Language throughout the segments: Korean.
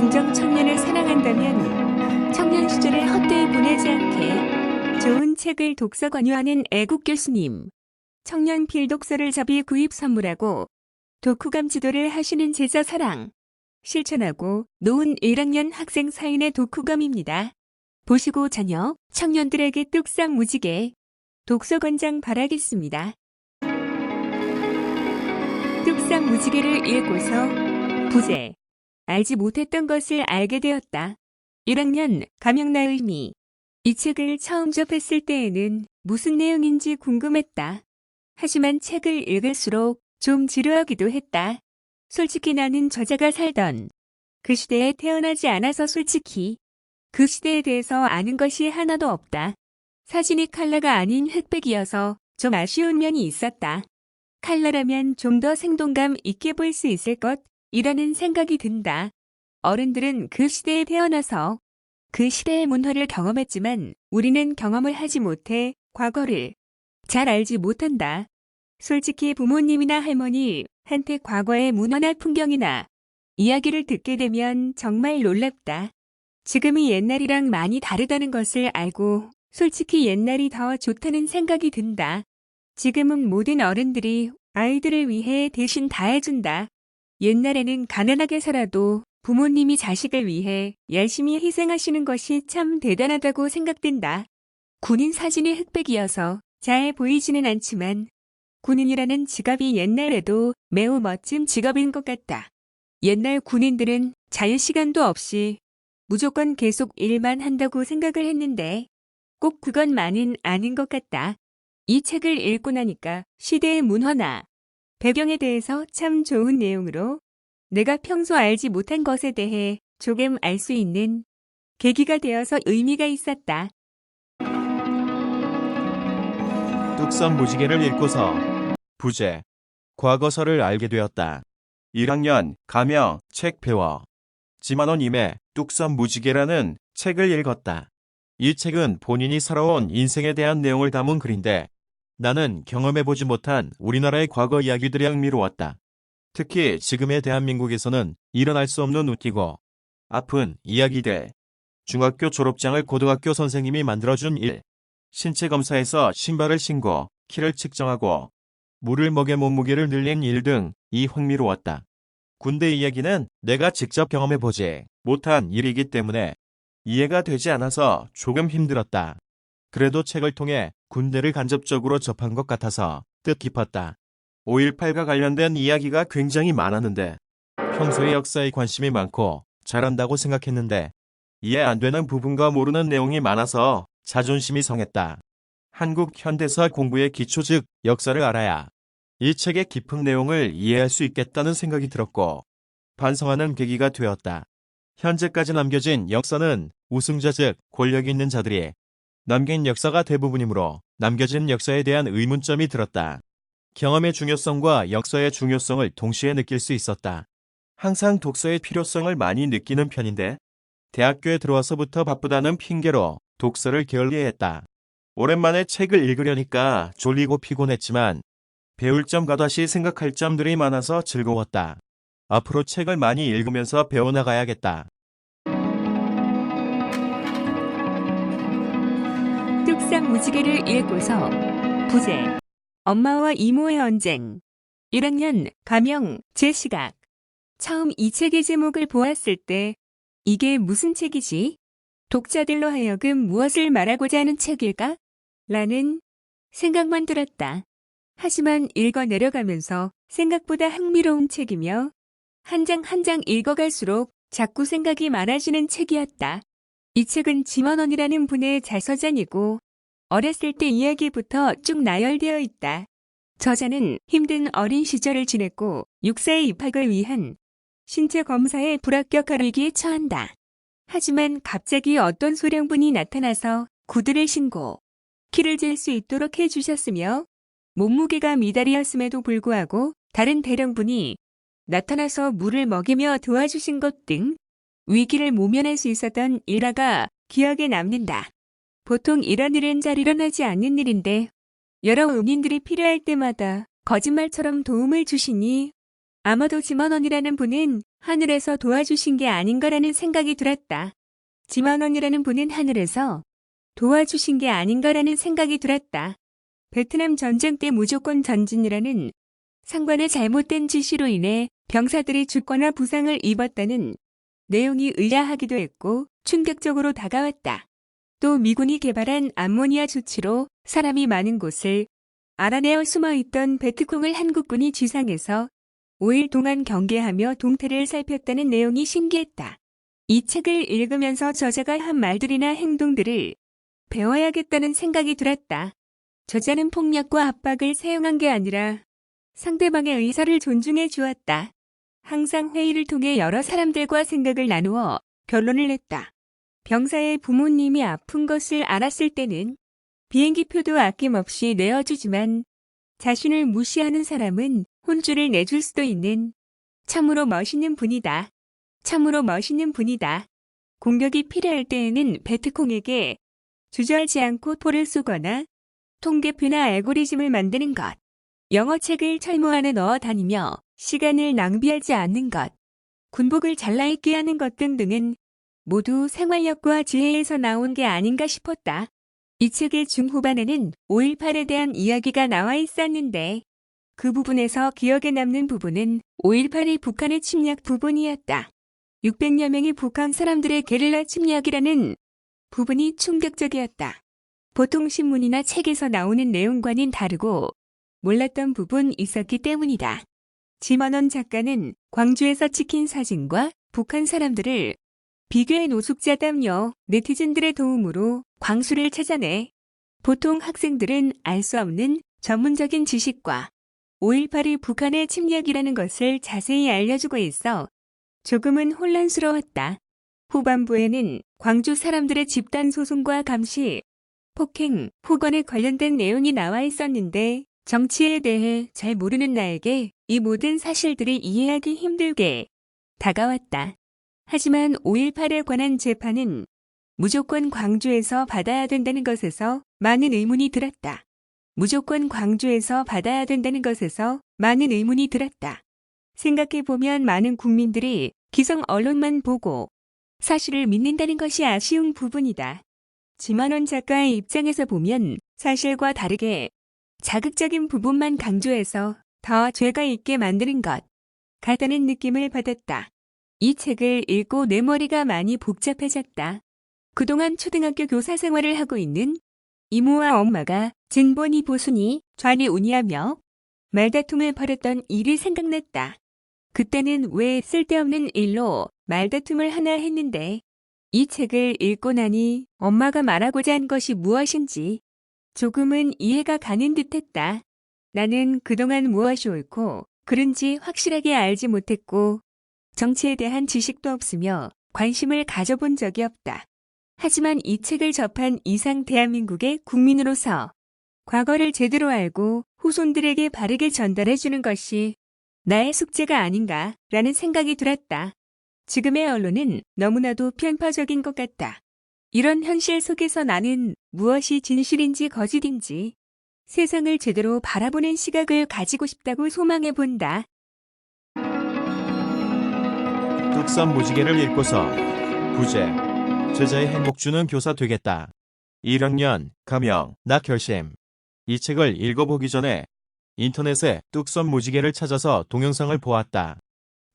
진정 청년을 사랑한다면 청년 시절을 헛되이 보내지 않게 좋은 책을 독서 권유하는 애국 교수님. 청년 필독서를 자비 구입 선물하고 독후감 지도를 하시는 제자 사랑. 실천하고 노은 1학년 학생 사인의 독후감입니다. 보시고 자녀, 청년들에게 뚝싹 무지개 독서권장 바라겠습니다. 뚝싹 무지개를 읽고서 부제. 알지 못했던 것을 알게 되었다. 1학년 감영나 의미. 이 책을 처음 접했을 때에는 무슨 내용인지 궁금했다. 하지만 책을 읽을수록 좀 지루하기도 했다. 솔직히 나는 저자가 살던 그 시대에 태어나지 않아서 솔직히 그 시대에 대해서 아는 것이 하나도 없다. 사진이 칼라가 아닌 흑백이어서 좀 아쉬운 면이 있었다. 칼라라면 좀 더 생동감 있게 볼 수 있을 것이라는 생각이 든다. 어른들은 그 시대에 태어나서 그 시대의 문화를 경험했지만 우리는 경험을 하지 못해 과거를 잘 알지 못한다. 솔직히 부모님이나 할머니한테 과거의 문화나 풍경이나 이야기를 듣게 되면 정말 놀랍다. 지금이 옛날이랑 많이 다르다는 것을 알고 솔직히 옛날이 더 좋다는 생각이 든다. 지금은 모든 어른들이 아이들을 위해 대신 다 해준다. 옛날에는 가난하게 살아도 부모님이 자식을 위해 열심히 희생하시는 것이 참 대단하다고 생각된다. 군인 사진이 흑백이어서 잘 보이지는 않지만 군인이라는 직업이 옛날에도 매우 멋진 직업인 것 같다. 옛날 군인들은 자유시간도 없이 무조건 계속 일만 한다고 생각을 했는데 꼭 그것만은 아닌 것 같다. 이 책을 읽고 나니까 시대의 문화나 배경에 대해서 참 좋은 내용으로 내가 평소 알지 못한 것에 대해 조금 알 수 있는 계기가 되어서 의미가 있었다. 뚝섬 무지개를 읽고서 부제. 과거서를 알게 되었다. 1학년 가명 책 배워. 지만원님의 뚝섬 무지개라는 책을 읽었다. 이 책은 본인이 살아온 인생에 대한 내용을 담은 글인데 나는 경험해보지 못한 우리나라의 과거 이야기들이 흥미로웠다. 특히 지금의 대한민국에서는 일어날 수 없는 웃기고 아픈 이야기들. 중학교 졸업장을 고등학교 선생님이 만들어준 일. 신체 검사에서 신발을 신고 키를 측정하고 물을 먹여 몸무게를 늘린 일 등이 흥미로웠다. 군대 이야기는 내가 직접 경험해보지 못한 일이기 때문에 이해가 되지 않아서 조금 힘들었다. 그래도 책을 통해 군대를 간접적으로 접한 것 같아서 뜻깊었다. 5.18과 관련된 이야기가 굉장히 많았는데 평소에 역사에 관심이 많고 잘한다고 생각했는데 이해 안 되는 부분과 모르는 내용이 많아서 자존심이 상했다. 한국 현대사 공부의 기초 즉 역사를 알아야 이 책의 깊은 내용을 이해할 수 있겠다는 생각이 들었고 반성하는 계기가 되었다. 현재까지 남겨진 역사는 우승자 즉 권력 있는 자들이 남긴 역사가 대부분이므로 남겨진 역사에 대한 의문점이 들었다. 경험의 중요성과 역사의 중요성을 동시에 느낄 수 있었다. 항상 독서의 필요성을 많이 느끼는 편인데 대학교에 들어와서부터 바쁘다는 핑계로 독서를 게을리했다. 오랜만에 책을 읽으려니까 졸리고 피곤했지만 배울 점과 다시 생각할 점들이 많아서 즐거웠다. 앞으로 책을 많이 읽으면서 배워나가야겠다. 뚝싹 무지개를 읽고서 부제. 엄마와 이모의 언쟁. 1학년 가명 제시각. 처음 이 책의 제목을 보았을 때 이게 무슨 책이지? 독자들로 하여금 무엇을 말하고자 하는 책일까? 라는 생각만 들었다. 하지만 읽어 내려가면서 생각보다 흥미로운 책이며 한 장 한 장 읽어갈수록 자꾸 생각이 많아지는 책이었다. 이 책은 지만원이라는 분의 자서전이고 어렸을 때 이야기부터 쭉 나열되어 있다. 저자는 힘든 어린 시절을 지냈고 육사에 입학을 위한 신체 검사에 불합격할 위기에 처한다. 하지만 갑자기 어떤 소령분이 나타나서 구두를 신고 키를 잴 수 있도록 해주셨으며 몸무게가 미달이었음에도 불구하고 다른 대령분이 나타나서 물을 먹이며 도와주신 것 등 위기를 모면할 수 있었던 일화가 기억에 남는다. 보통 이런 일은 잘 일어나지 않는 일인데 여러 은인들이 필요할 때마다 거짓말처럼 도움을 주시니 아마도 짐원원이라는 분은 하늘에서 도와주신 게 아닌가라는 생각이 들었다. 짐원원이라는 분은 하늘에서 도와주신 게 아닌가라는 생각이 들었다. 베트남 전쟁 때 무조건 전진이라는 상관의 잘못된 지시로 인해 병사들이 죽거나 부상을 입었다는 내용이 의아하기도 했고 충격적으로 다가왔다. 또 미군이 개발한 암모니아 조치로 사람이 많은 곳을 알아내어 숨어있던 베트콩을 한국군이 지상에서 5일 동안 경계하며 동태를 살폈다는 내용이 신기했다. 이 책을 읽으면서 저자가 한 말들이나 행동들을 배워야겠다는 생각이 들었다. 저자는 폭력과 압박을 사용한 게 아니라 상대방의 의사를 존중해 주었다. 항상 회의를 통해 여러 사람들과 생각을 나누어 결론을 냈다. 병사의 부모님이 아픈 것을 알았을 때는 비행기표도 아낌없이 내어주지만 자신을 무시하는 사람은 혼쭐을 내줄 수도 있는 참으로 멋있는 분이다. 참으로 멋있는 분이다. 공격이 필요할 때에는 베트콩에게 주저하지 않고 포를 쏘거나 통계표나 알고리즘을 만드는 것. 영어책을 철모 안에 넣어 다니며 시간을 낭비하지 않는 것. 군복을 잘라입게 하는 것 등등은 모두 생활력과 지혜에서 나온 게 아닌가 싶었다. 이 책의 중후반에는 5.18에 대한 이야기가 나와 있었는데 그 부분에서 기억에 남는 부분은 5.18이 북한의 침략 부분이었다. 600여 명의 북한 사람들의 게릴라 침략이라는 부분이 충격적이었다. 보통 신문이나 책에서 나오는 내용과는 다르고 몰랐던 부분이 있었기 때문이다. 짐원원 작가는 광주에서 찍힌 사진과 북한 사람들을 비교해 노숙자담요 네티즌들의 도움으로 광수를 찾아내 보통 학생들은 알 수 없는 전문적인 지식과 5.18이 북한의 침략이라는 것을 자세히 알려주고 있어 조금은 혼란스러웠다. 후반부에는 광주 사람들의 집단 소송과 감시, 폭행, 폭언에 관련된 내용이 나와 있었는데 정치에 대해 잘 모르는 나에게 이 모든 사실들이 이해하기 힘들게 다가왔다. 하지만 5.18에 관한 재판은 무조건 광주에서 받아야 된다는 것에서 많은 의문이 들었다. 무조건 광주에서 받아야 된다는 것에서 많은 의문이 들었다. 생각해보면 많은 국민들이 기성 언론만 보고 사실을 믿는다는 것이 아쉬운 부분이다. 짐원원 작가의 입장에서 보면 사실과 다르게 자극적인 부분만 강조해서 더 죄가 있게 만드는 것 같다는 느낌을 받았다. 이 책을 읽고 내 머리가 많이 복잡해졌다. 그동안 초등학교 교사 생활을 하고 있는 이모와 엄마가 진보니 보수니 좌니 우니하며 말다툼을 벌였던 일이 생각났다. 그때는 왜 쓸데없는 일로 말다툼을 하나 했는데 이 책을 읽고 나니 엄마가 말하고자 한 것이 무엇인지 조금은 이해가 가는 듯했다. 나는 그동안 무엇이 옳고 그른지 확실하게 알지 못했고 정치에 대한 지식도 없으며 관심을 가져본 적이 없다. 하지만 이 책을 접한 이상 대한민국의 국민으로서 과거를 제대로 알고 후손들에게 바르게 전달해주는 것이 나의 숙제가 아닌가라는 생각이 들었다. 지금의 언론은 너무나도 편파적인 것 같다. 이런 현실 속에서 나는 무엇이 진실인지 거짓인지 세상을 제대로 바라보는 시각을 가지고 싶다고 소망해 본다. 뚝섬 무지개를 읽고서 부제 제자의 행복 주는 교사 되겠다. 1학년 가명 나 결심. 이 책을 읽어보기 전에 인터넷에 뚝섬 무지개를 찾아서 동영상을 보았다.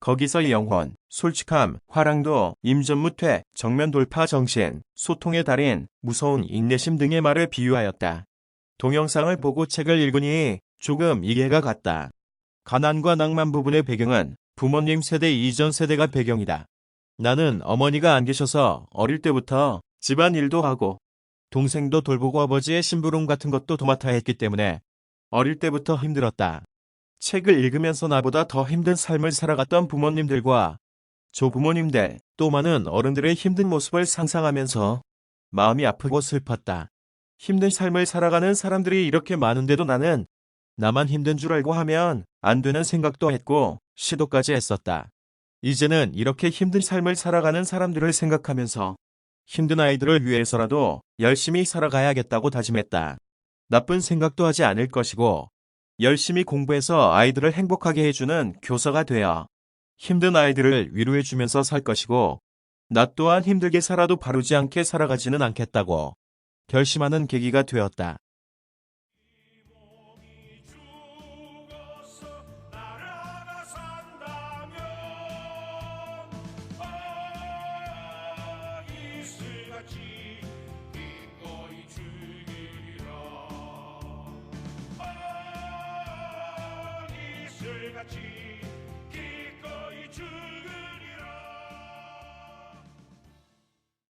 거기서 영혼, 솔직함, 화랑도, 임전무퇴, 정면 돌파 정신, 소통의 달인, 무서운 인내심 등의 말을 비유하였다. 동영상을 보고 책을 읽으니 조금 이해가 갔다. 가난과 낭만 부분의 배경은 부모님 세대 이전 세대가 배경이다. 나는 어머니가 안 계셔서 어릴 때부터 집안일도 하고 동생도 돌보고 아버지의 심부름 같은 것도 도맡아 했기 때문에 어릴 때부터 힘들었다. 책을 읽으면서 나보다 더 힘든 삶을 살아갔던 부모님들과 조부모님들, 또 많은 어른들의 힘든 모습을 상상하면서 마음이 아프고 슬펐다. 힘든 삶을 살아가는 사람들이 이렇게 많은데도 나는 나만 힘든 줄 알고 하면 안 되는 생각도 했고 시도까지 했었다. 이제는 이렇게 힘든 삶을 살아가는 사람들을 생각하면서 힘든 아이들을 위해서라도 열심히 살아가야겠다고 다짐했다. 나쁜 생각도 하지 않을 것이고 열심히 공부해서 아이들을 행복하게 해주는 교사가 되어 힘든 아이들을 위로해주면서 살 것이고, 나 또한 힘들게 살아도 바르지 않게 살아가지는 않겠다고 결심하는 계기가 되었다. 같이